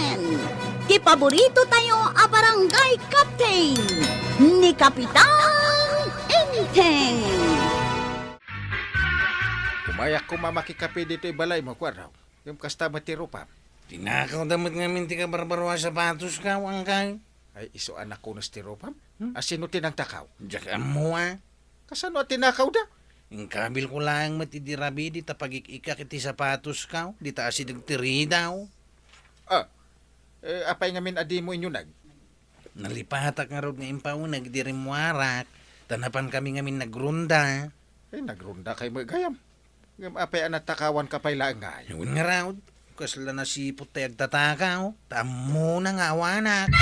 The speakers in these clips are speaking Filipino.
Captain. Ti paborito tayo a barangay captain ni Kapitan Enteng. Kumayak ko mamakikapi dito balay mo, kwaraw. Yung kasta matiro pa. Tinakaw damat ngamin ti ka barbarwa sapatos ka, wangkay. Ay, iso anak ko na stiropam? Asino tinang takaw? Diyak amo Kasano tinakaw da? Yung kabil ko lang matidirabi di tapagikika kiti sapatos ka, di taasi nagtiri daw. Apay ngamin adi mo inyo nag? Nalipatak nga rod nga impaw nagdirimwarak. Tanapan kami ngamin nagrunda. Nagrunda kay magayam. Ngam apay anatakawan kapay lang nga. Yun nga raw, kasla na sipot tayo agtatakaw. Tamo na nga awanak.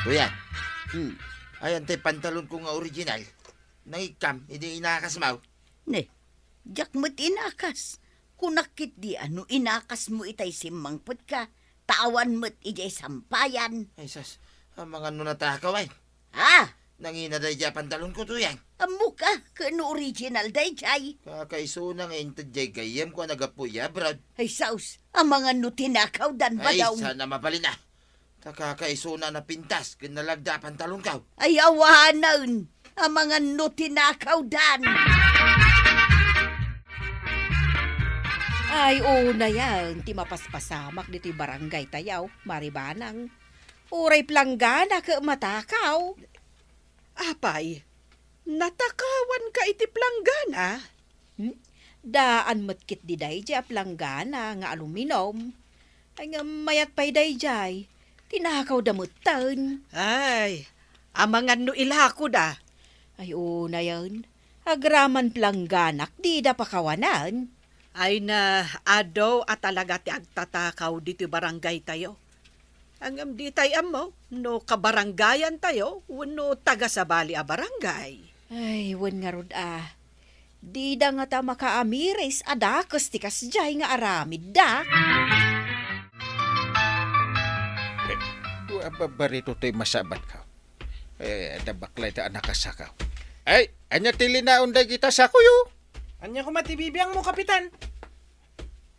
Kuya, ayan tayo pantalon ko nga original. Nangikam, hindi inakas mo. Ne, jak mo't inakas. Kunakit di ano inakas mo itay simangpot ka. Tawan mo't ijay sampayan. Ay sas, ang mga nunatakaw ay. Ha? Nangina day dya pantalon ko to yan. Amo ka, kano original day jay. Kakaiso na nga intad jay gayam ko nagapuya, brad. Ay saus, ang mga nutinakaw dan ba Ay, daw? sana mapalin na. Kakaiso na napintas, kinalagda pantalon ka. Ay awanan, ang mga nutinakaw dan. Ay, oo na yan. Ti mapaspasamak dito'y barangay tayaw, maribanang. Uray planggana ka matakaw. Apay, natakawan ka iti planggana. Daan matkit di dayjay planggana nga aluminom. Ay nga mayat pa'y dayjay. Tinakaw damutan. Ay, amangan no ilako da. Ay, oo na yan. Agraman plangganak, di da pakawanan. Ay na adaw at talaga ti agtatakaw dito barangay tayo. Ang di tayo mo, no kabarangayan tayo, no taga-sabali a barangay. Ay, wan nga rod Di da nga ta makaamiris, adakos ti kasjay nga aramid da. Barito to'y masabat ka. Dabaklay ta anak kasakaw. Ay, anya tili na unday kita sa kuyo. Anya ko matibibiyang mo, kapitan.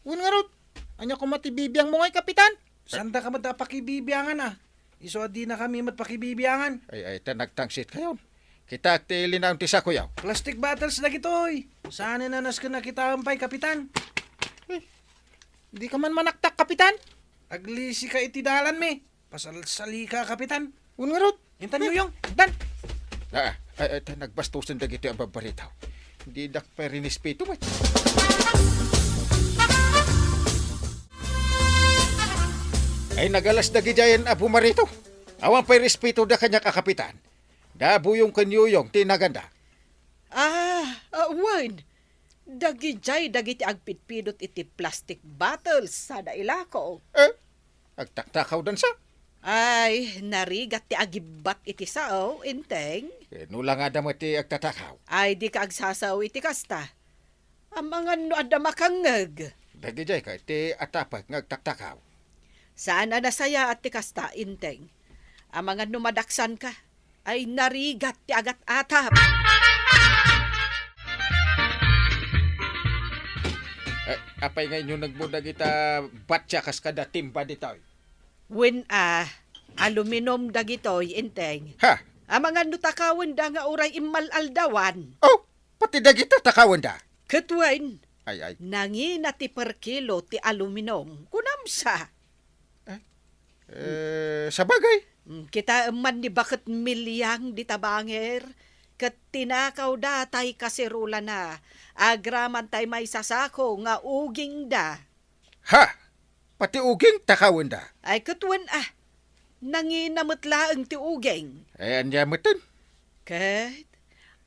Un nga rod. Anya ko matibibiyang mo ngay kapitan. Sanda ka matapakibibiyangan Iso di na kami matpakibibiyangan. Ay, nagtangsit kayo. Kita tili na unti sa kuyaw. Plastic bottles na gitoy. Saan na nas ka nakita ampay, kapitan? Di ka man manaktak, kapitan. Aglisi ka itidalan me. Pasalsali ka, kapitan. Un nga rod. Intan mo yung, intan. Nagbastusan da gito ang babaritaw. Hindi dak pa rinispeto mo. Ay nagalas da gidayan abu marito. Awan pa'y respeto da kanya kakapitan. Dabo yung kanyuyong tinaganda. Wan. Dagijay dagiti agpitpidot iti plastic bottles sa dailako. Agtaktakaw dan sa. Ay, narigat ti agibat iti sao, inteng. Nula nga da mo ti agtatakaw. Ay, di ka agsasaw iti kasta. Ang mga no ada makangag. Dagijay ka ti atapak nga agtaktakaw. Saan na nasaya at ti kasta, inteng. Ang mga numadaksan ka, ay narigat ti agat atap. Apay nga inyo nagbudag ita batya kas kada timba dito. When aluminum dagitoy, inteng. Ha? Ang mga nutakawan da nga uray imalaldawan. Oh, pati dagita takawan da. Ketwen, Ay. nangina ti per kilo ti aluminum. Kunamsa. Sa bagay. Kita man ni bakit milyang di tabanger. Kat tinakaw da tay kasirula na. Agraman tay may sasako nga uging da. Ha? Pati uging takawan da. Ay ketwen nanginamutlaang ti uging. Ay, anya mutin. Kat,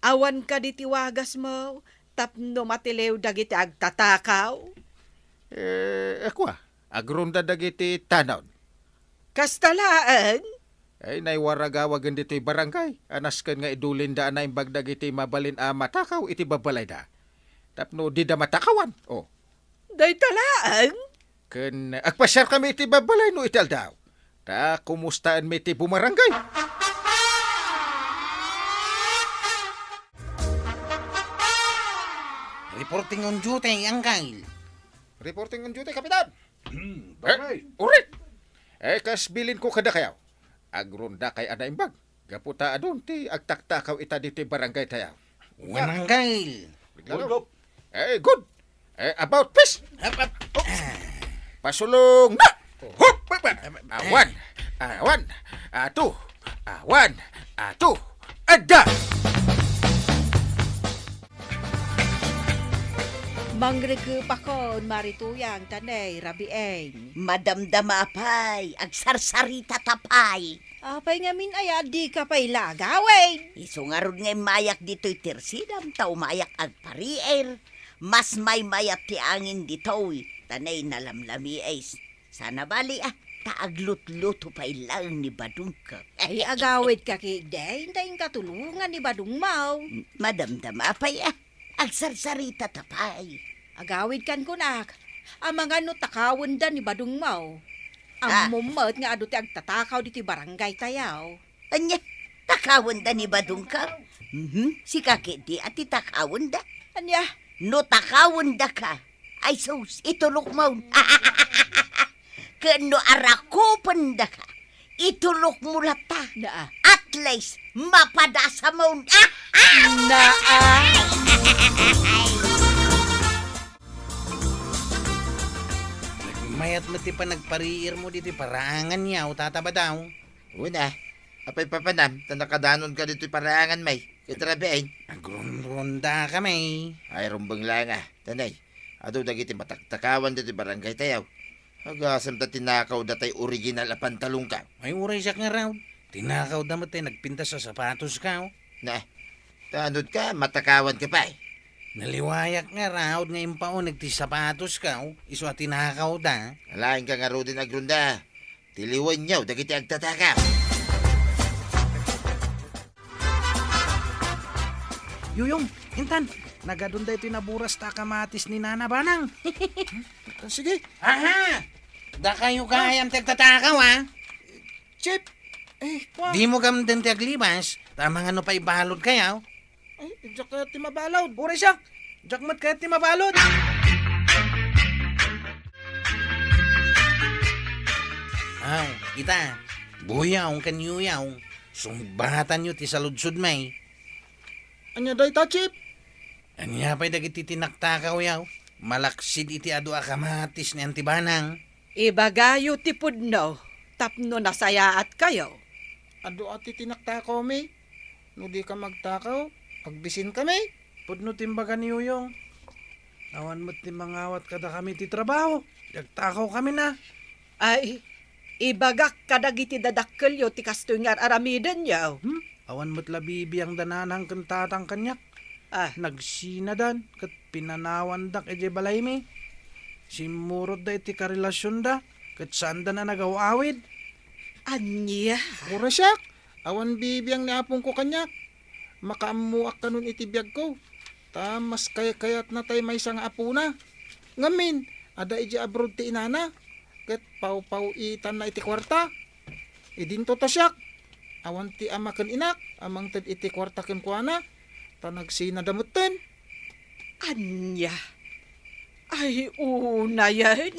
awan ka di tiwagas mo. Tapno matilew dagiti agtatakaw. Ako agronda dagiti tanaw. Kastalaan. Ay, naiwaragawagan dito barangay. Anas kan nga idulin da na imbag dagiti mabalin matakaw iti babalay da. Tapno di da matakawan. Oh. Day talaan. Ken agpasyar kami iti babalay no ital daw. Ta kumustaan mi iti bumarangay. Reporting on duty, Angkay. Reporting on duty, Kapitan. Bagay. Ulit! Kas bilin ko kada kayaw. Agronda kay ana imbag. Gaputa adun ti agtaktakaw ita dito barangay tayaw. Wananggal. Good. Good. About peace. Up. Pasulong na! Hop! Awan! Atu! Awan! Atu! Ada! Mangrege pa kon marituyang tanay rabieng. Madamdama apay, agsarsarita tapay. Apay ngamin ay di ka pa'y lagawin. Iso nga ron ngay mayak dito'y tirsidam, tao mayak agparier. Mas may mayat ti angin dito'y, tanay nalamlami ay. Sana bali taaglut-luto pa'y lang ni Badung ka. Ay agawid ka kigday, hintayin katulungan ni Badung Mau. Madamdama apay agsarsarita tapay. Agawid kan kunak. Ang mga no takawon da ni Badung Mau. Ang mumet nga ado ti agtatakaw diti barangay tayaw. Anya, takawon da ni Badung ka? Si kakit di at itakawon da. Anya, No takawon da ka. Ay sus, itulok mo. Kano arakupan da ka. Itulok mo lata. naa. At least, mapadasa mo. Mayat mo ti pa nagpariir mo dito parangan niya o tataba daw. Una, apay papanam, tanakadanon ka dito parangan may. Kitrabein. Agronda kami. Ay, rumbang lang Tanay, ato dagiti mataktakawan dito barangay tayaw. Agasam ta tinakaw datay original a pantalong ka. Ay uray siya nga raw. Tinakaw damat tayo nagpinta sa sapatos ka. Na, tanod ka, matakawan ka pa Naliwayak nga raw nga impaon nagtisapatos ka. Iso at tinakaw da. Alain ka nga ro din agrunda. Tiliwan niyaw, dagiti agtatakaw. Yuyong, intan. Nagadunda ito naburas ta kamatis ni Nana Banang. Sige. Aha! Da kayo kayang tagtatakaw Chip. Di mo gam din taglibas. Tamang ano pa ibalod kayaw. Diyak ka ti mabalawd. Uray siya. Jakmat kaya ti mabalod. Aw, kita. Buyaw kanyuyaw. Sumbatan nyo ti saludsud may. Anya day ta, Chip. Anya pa'y dagiti tinaktakaw yaw. Malaksid iti adu akamatis ni Antibanang. Ibagayo ti pudno, tapno nasayaat kayo. Ado ati tinaktakaw mi. No di ka magtakaw, agbisin kami. Pudno timbaga ni Uyong. Awan mo't ti mangawat kada kami ti trabaho. Yagtakaw kami na. Ay, ibagak kadagiti dadakkelyo ti kastoy nga aramiden yaw. Awan mo't labibi ang dananang kantatang kanyak. Nagsinadan kat pinanawan dak eje balay mi. Simurot da iti karelasyon da. Kat saan da na nagawawid. Anya? Ura siya. Awan bibiyang niapong ko kanyak. Makaamuak ka nun iti biyag ko. Tamas kayat na tayo may isang apuna. Ngamin, ada iji abroad ti inana. Kat pau-pau itan na iti kwarta. Idinto to siyak. Awan ti amakan inak. Amang tad iti kwarta ken kuana. Tanagsina damutin. Anya? Ay, una yan.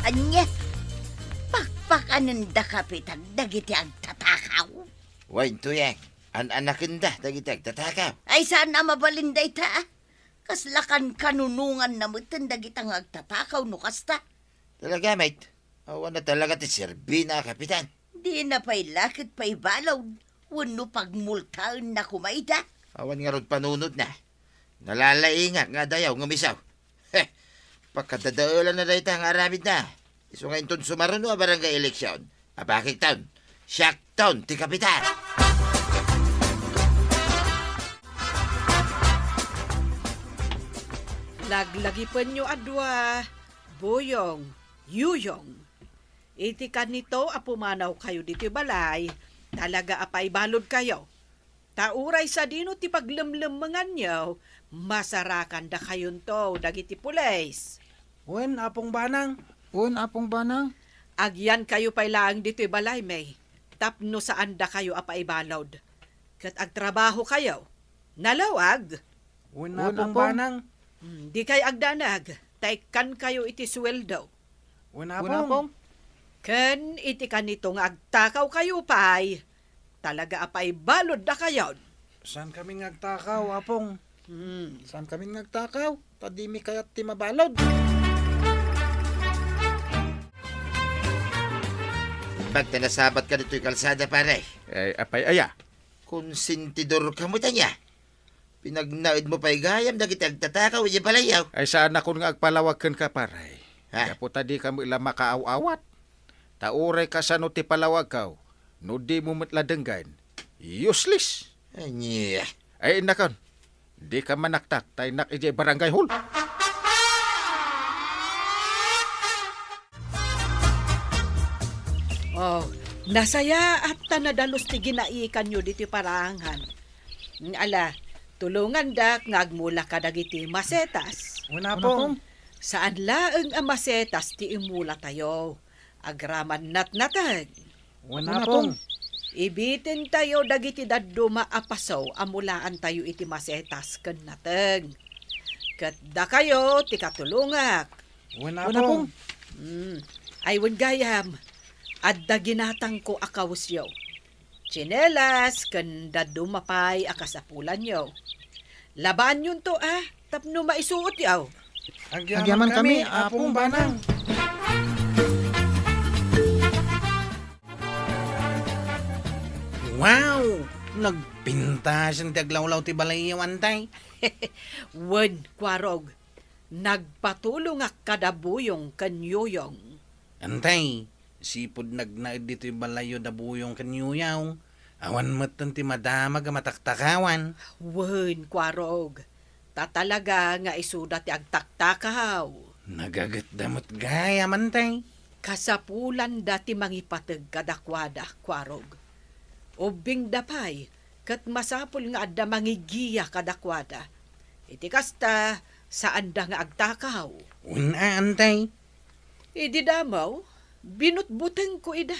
Anya, pakpakanan da kapitan, dagiti agtatakaw. Wain to yan. Anakin da, dagiti agtatakaw. Ay sana mabalinday ta. Kaslakan kanunungan na mutin dagitang agtatakaw no kasta. Talaga, mate. Awan na talaga ti Serbina, kapitan. Di na pa'y lakit pa'y balaw. Wano pagmultaan na kumaida. Awan nga ron panunod na. Nalalainga nga dayaw nga misaw. Pagkadadaulan na dahi ang aramid na. Iso nga inton sumaruno a barangay eleksyon. Abakik taon. Siyak taon ti kapitan. Laglagipan nyo adwa, Boyong, Yuyong. Iti kanito apumanaw kayo dito balay, talaga apay balod kayo. Tauray sa dino ti paglemlemengan nyo, masarakan da kayon to, dagiti pulis. Wen, apong banang. Un, apong banang. Agyan kayo pay lang dito balay may, tapno saan da kayo apay balod. Kat agtrabaho kayo, nalawag. Una Una pong pong. banang. Di kay agdanag, taykan kayo iti sweldo. Una Una pong. pong. Ken iti kanito nga agtakaw kayo pay. Talaga apay balod da kayon. Saan kami ngagtakaw, apong? Saan kami nagtakaw? Tadimi kayat ti mabalod. Pag tinasabat ka dito'y kalsada, pare. Apay aya. Konsentidor ka mo tanya. Pinagnaid mo pa'y gayam, dagiti agtatakaw, iya balayaw. Ay saan ako nga agpalawagkan ka paray. Ha? Kapo tadi kami ila makaaw-awat. Tauray ka sa no ti palawag kaw. No di mo matladenggan. Useless. Anya. Ay nakon. Di ka manaktak tay nak ijay barangay hall. Oh, nasaya at tanadalos ti ginaikan nyo diti parangan. Ala, tulungan dak ngagmula ka dagiti masetas. Una Una pong. Saan laeng ang masetas ti imula tayo? Agraman natnatag. Una Una pong. Ibitin tayo dagiti daddo maapasaw amulaan tayo iti masetas ken nateg. Ket da kayo ti katulungak. Una Una pong. pong. Aywan gayam. Adda ginatang ko akawsyo. Chinelas ken daddo mapay akasapulan yo. Laban yun to tapno maisuot yaw. Agyaman kami, apong banang. Wow! Nagpinta siyang taglawlaw ti balay antay. Wen kwarog. Nagpatulong ak kadabuyong kanyuyong. Antay, sipod nagnaid dito yung balayo da buyong kanyuyaw. Awan matan ti madamag a mataktakawan. Wen kwarog. Tatalaga nga isuda ti agtaktakaw. Nagagat damot gaya mantay. Kasapulan dati mangipateg kadakwada kwarog. Ubing dapay kat masapul nga adda mangigiya kadakwada. Iti kasta saan da nga agtakaw. Una antay. Idi damaw, binutbuteng ko ida.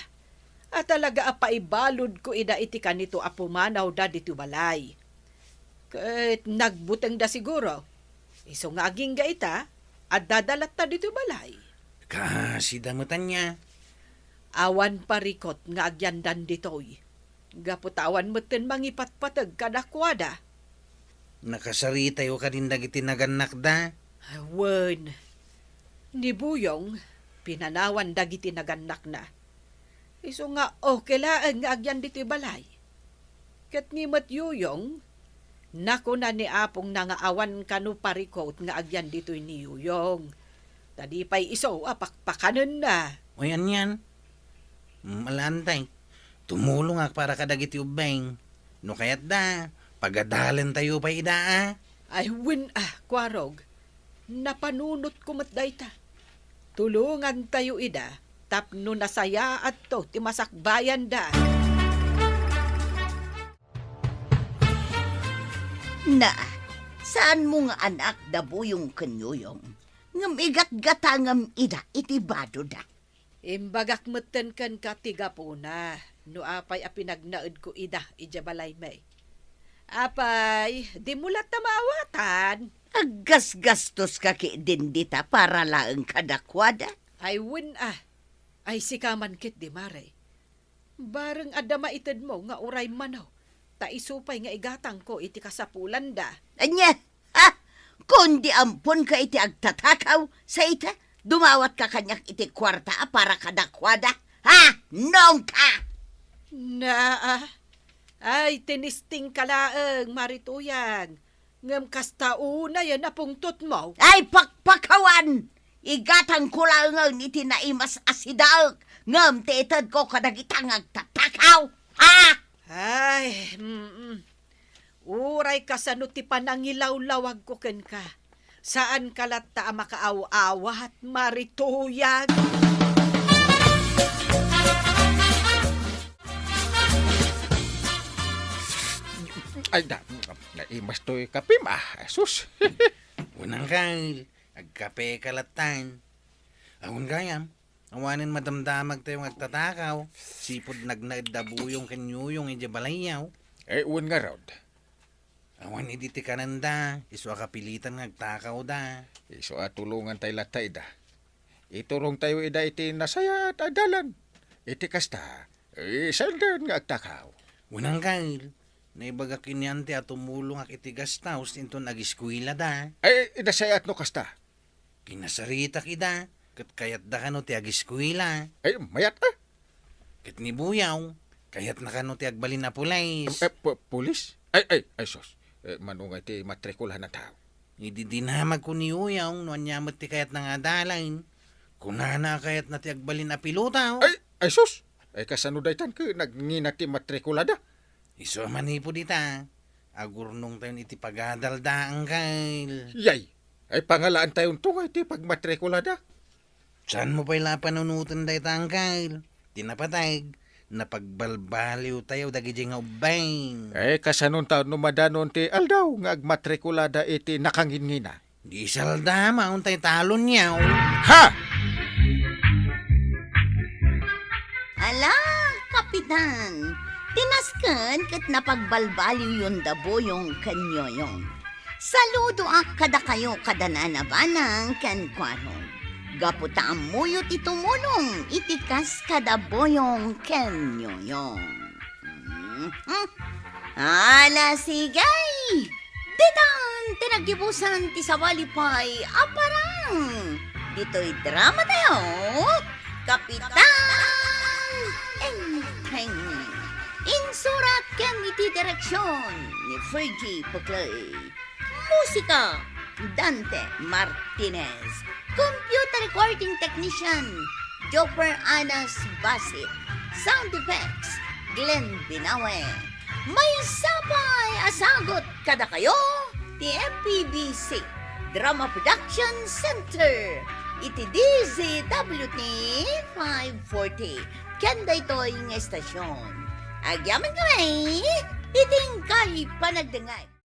At talaga apaibalod ko ida iti kanito apumanaw da dito balay. Kat nagbuteng da siguro. Iso nga aging gaita at dadalat ta dito balay. Kasi damutan niya. Awan parikot nga agyandan ditoy. Gaputawan moten mangipatpatag kadakwada. Nakasarita yo ka din dagiti naganak da. Wen, ni Buyong, pinanawan dagiti naganak na. Iso nga laan nga agyan dito balay. Kat ni Matyuyong, nako na ni Apong nangaawan kanu parikot nga agyan dito ni Yuyong. Tadi pa'y iso apakpakanan na. O yan. Malantay. Tumulong ak para kadagiti ubeng. No kayat da, pagadalan tayo pa ida Ay win kwarog, napanunot ko matday ta. Tulungan tayo ida, tapno nasaya at to, timasakbayan da. Na, saan mo nga anak dabuyong kanyuyong? Ngam igat-gata ngam ida itibado da. Imbagak meten kan katiga po na, no apay apinagnaed ko ida, ijabalay may. Apay, di mulat na maawatan. Aggas-gastos ka ki din dita para laeng kadakwada. Ay win ay sikaman kit di mare. Bareng adama ited mo nga uray manaw, ta isupay nga igatang ko iti kasapulan da. Anya, kundi ampon ka iti agtatakaw sa ita, dumawat ka kanyak iti kwarta para kadakwada. Nong ka! Na ay tinisting kalaeng marituyan. Ngem kasta una yan napungtot mo. Ay, pakpakawan! Igatang ko lang iti naimas asidal. Ngam tetad ko kadagitang agtatakaw. Ay, uray ka sa nuti panangilawlawag ko ken ka. Saan kalatta makaaw-awat marituyan? Ay naimas to'y kapim sus. Unang kail, agkape kalatan. Awon gayam, awanin madamdamag tayo agtatakaw. Sipod nagnaid da buyong kanyuyong ija balayaw. Uwan nga raw. Awan iditi kananda, iswa kapilitan ngagtakaw da. Iso tulungan tayo latay da. Iturong tayo ida iti nasaya at adalan. Iti kasta, isaldan nga agtakaw. Unang kail, naibaga kinyante at tumulong ak iti gastaus into nag-eskwila da. Ay, nasaya at no kasta. Kinasarita kida, kat kayat da kano ti ag-eskwila. Ay, mayat ah. Kat ni Buyaw, kayat na kano ti agbalin na pulays. Pulis? Ay, sos. Manungay ti matrikulahan na tao. Ididinamag ko ni Uyaw, nuan nyamot ti kayat na nga dalain. Kunana kayat na ti agbalin na pilota. Ay, sos. Ay, kasano daytan ka, nagnina ti matrikulada. Iso manipo dita. Agurnong tayo iti pagadaldaang kail. Yay! Ay, pangalaan tayong tungay ti pagmatrikulada. Saan mo pa'y panunutan day tangkail? Tinapatag, napagbalbaliw tayo dagiti nga ubay. Ay, kasanon taon numadanon ti aldaw nga agmatrikulada iti nakangingina. Di salda, mauntay talon niyaw. Ha! Ala, kapitan, tinaskan kat napagbalbaliw yung dabo yung kanyoyong. Saludo ak kada kayo kada nanabanang kankwarong. Gaputa amuyot itumulong itikas kada boyong kanyoyong. Ala sigay! Ditan, tinagibusan ti sawalipay aparang. Dito'y drama tayo, Kapitan Enteng. Insurat ken iti direksyon ni Fergie Puclay. Musika, Dante Martinez. Computer recording technician, Joper Anas Basit. Sound effects, Glenn Binawe. May sapay asagot kada kayo, ti FPBC Drama Production Center. Iti DZWT 540. Kanda ito'y ng estasyon. Agyaman kami, iting kay panagdangay.